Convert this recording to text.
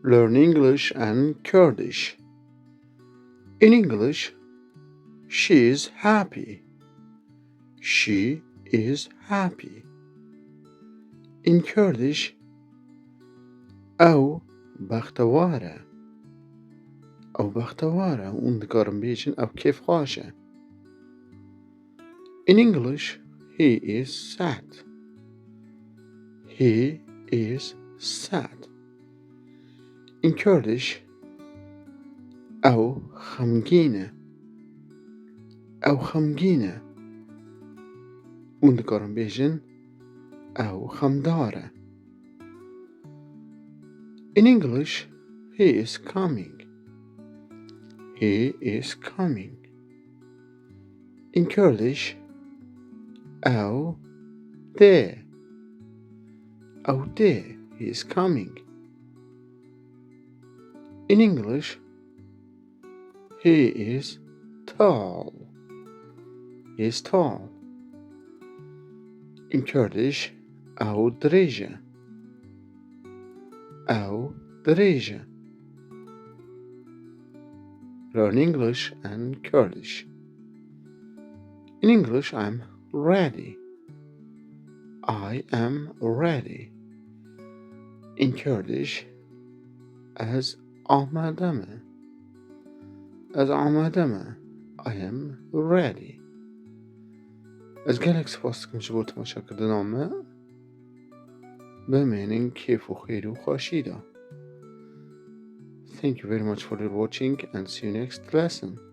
Learn English and Kurdish. In English, she is happy. She is happy. In Kurdish, او بختواره. او بختواره. اون دکارم بیشن او کیف خواشه. In English, he is sad. He is sad. In Kurdish, او خمگینه. او خمگینه. اون دکارم بیشن او خمداره. In English, he is coming. He is coming. In Kurdish, او tê. او tê. He is coming. In English, he is tall. He is tall. In Kurdish, او dirêj. او dirêj. Learn English and Kurdish. In English, I'm ready. I am ready. In Kurdish, از آمدم. از آمدم. I am ready. از گلک سپاس دکم شما تماشا کردنامه بمینین کیف و خیر و خوشیدا. Thank you very much for watching and see you next lesson.